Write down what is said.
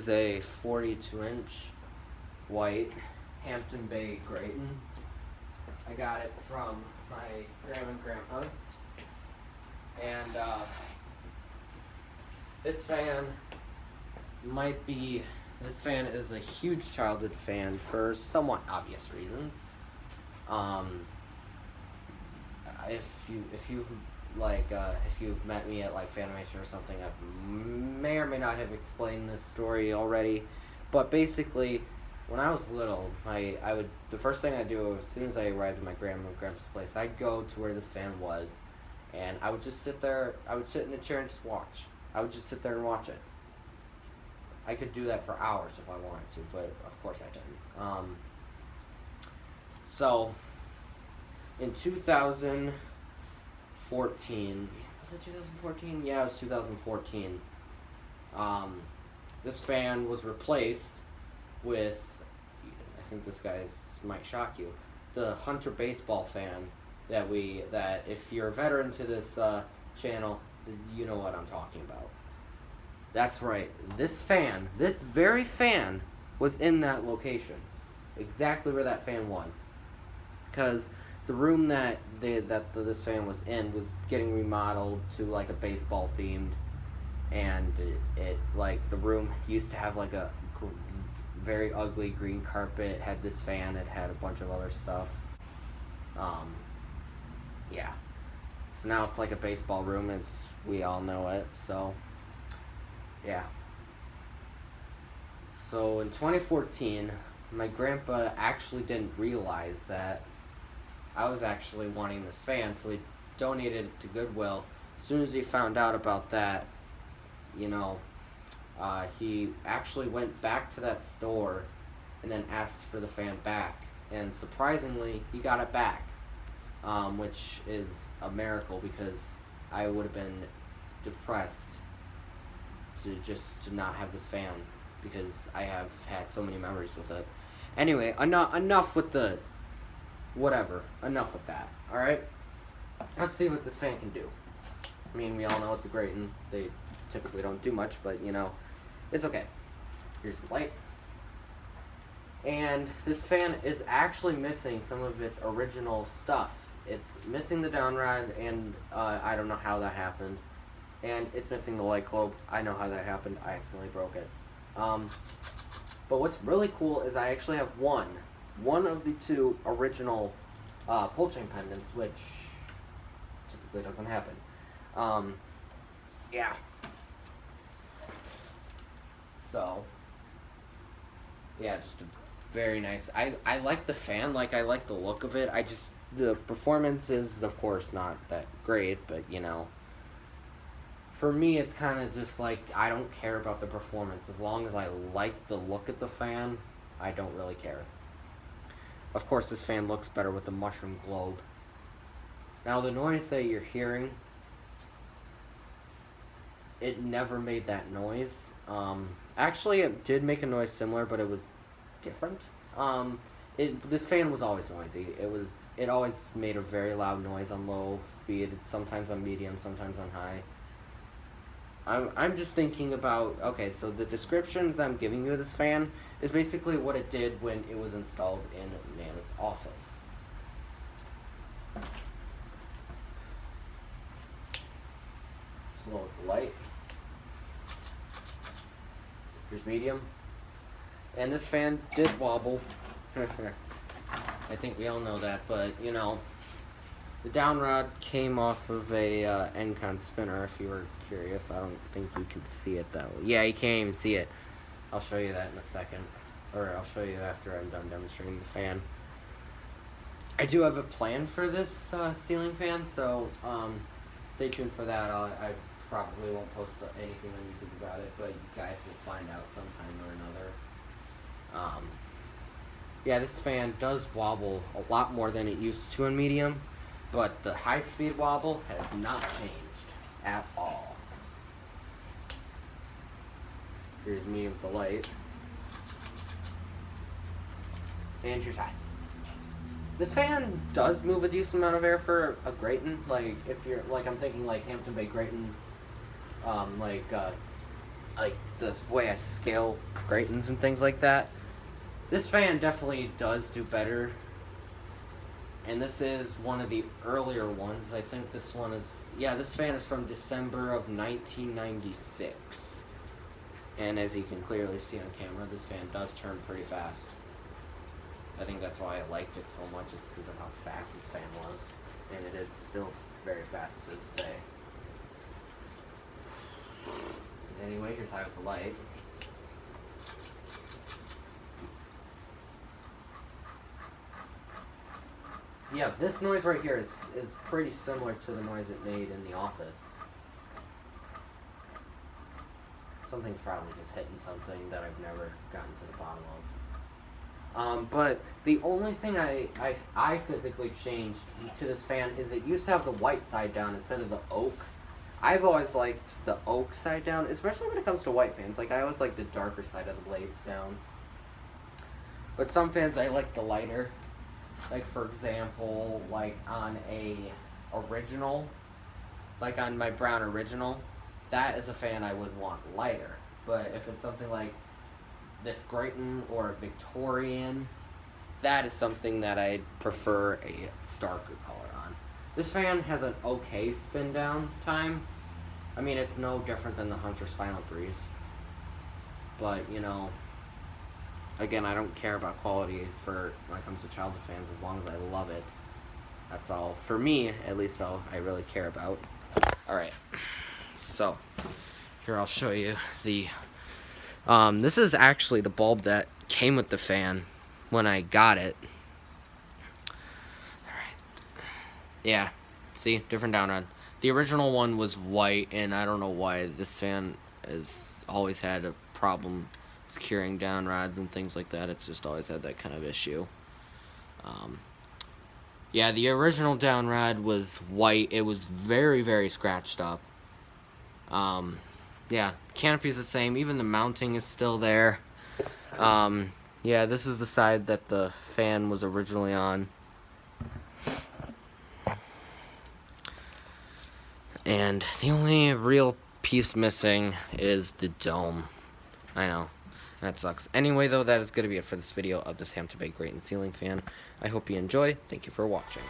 is a 42-inch white Hampton Bay Grayton. I got it from my grandma and grandpa. And this fan is a huge childhood fan for somewhat obvious reasons. If you've met me at like Fanimation or something, I may or may not have explained this story already. But basically, when I was little, the first thing I'd do as soon as I arrived at my grandma and grandpa's place, I'd go to where this fan was, and I would just sit there. I would sit in a chair and just watch. I would just sit there and watch it. I could do that for hours if I wanted to, but of course I didn't. So, in 2014, was it 2014? Yeah, it was 2014. This fan was replaced with, I think this guy's might shock you, the Hunter baseball fan that if you're a veteran to this channel, you know what I'm talking about. That's right. This very fan, was in that location, exactly where that fan was, because the room that this fan was in was getting remodeled to like a baseball themed, and it like the room used to have like a very ugly green carpet. It had this fan. It had a bunch of other stuff. Yeah. So now it's like a baseball room, as we all know it. So, yeah. So in 2014, my grandpa actually didn't realize that I was actually wanting this fan, so he donated it to Goodwill. As soon as he found out about that, he actually went back to that store and then asked for the fan back. And surprisingly, he got it back, which is a miracle, because I would have been depressed to not have this fan, because I have had so many memories with it. Anyway, enough with the whatever. Enough with that. All right. Let's see what this fan can do. I mean, we all know it's a Grayton. They typically don't do much, but it's okay. Here's the light. And this fan is actually missing some of its original stuff. It's missing the downrod, and I don't know how that happened. And it's missing the light globe. I know how that happened. I accidentally broke it. But what's really cool is I actually have one of the two original pull chain pendants, which typically doesn't happen. Yeah. So, yeah, just a very nice. I like the fan. Like, I like the look of it. The performance is, of course, not that great, but for me, it's kind of just like, I don't care about the performance. As long as I like the look of the fan, I don't really care. Of course, this fan looks better with a mushroom globe. Now, the noise that you're hearing, it never made that noise. Actually, it did make a noise similar, but it was different. This fan was always noisy. It always made a very loud noise on low speed, sometimes on medium, sometimes on high. I'm just thinking about, okay, so the descriptions I'm giving you of this fan is basically what it did when it was installed in Nana's office. Just lower the light. Here's medium. And this fan did wobble. I think we all know that, but the downrod came off of a Encon spinner, if you were curious. I don't think you can see it that way. Yeah, you can't even see it. I'll show you that in a second. Or I'll show you after I'm done demonstrating the fan. I do have a plan for this ceiling fan, so stay tuned for that. I probably won't post anything on YouTube about it, but you guys will find out sometime or another. Yeah, this fan does wobble a lot more than it used to in medium, but the high-speed wobble has not changed at all. Here's medium with the light. And here's high. This fan does move a decent amount of air for a Grayton. Like, if you're, like, I'm thinking, like, Hampton Bay Grayton, like the way I scale Graytons and things like that. This fan definitely does do better. And this is one of the earlier ones. I think this one is... Yeah, this fan is from December of 1996. And as you can clearly see on camera, this fan does turn pretty fast. I think that's why I liked it so much, is because of how fast this fan was. And it is still very fast to this day. Anyway, here's how I have the light. Yeah, this noise right here is pretty similar to the noise it made in the office. Something's probably just hitting something that I've never gotten to the bottom of. But the only thing I physically changed to this fan is it used to have the white side down instead of the oak. I've always liked the oak side down, especially when it comes to white fans. Like, I always like the darker side of the blades down. But some fans I like the lighter. Like, for example, like on a original, like on my brown original, that is a fan I would want lighter. But if it's something like this Grayton or a Victorian, that is something that I'd prefer a darker color on. This fan has an okay spin down time. I mean, it's no different than the Hunter Silent Breeze. But, you know, again, I don't care about quality for when it comes to childhood fans, as long as I love it. That's all, for me, at least, all I really care about. Alright, so, here I'll show you the, this is actually the bulb that came with the fan when I got it. Alright, yeah, see, different down rod. The original one was white, and I don't know why this fan has always had a problem securing down rods and things like that. It's just always had that kind of issue. Yeah, the original down rod was white. It was very, very scratched up. Yeah, canopy's the same. Even the mounting is still there. Yeah, this is the side that the fan was originally on. And the only real piece missing is the dome. I know. That sucks. Anyway, though, that is going to be it for this video of this Hampton Bay Grayton ceiling fan. I hope you enjoy. Thank you for watching.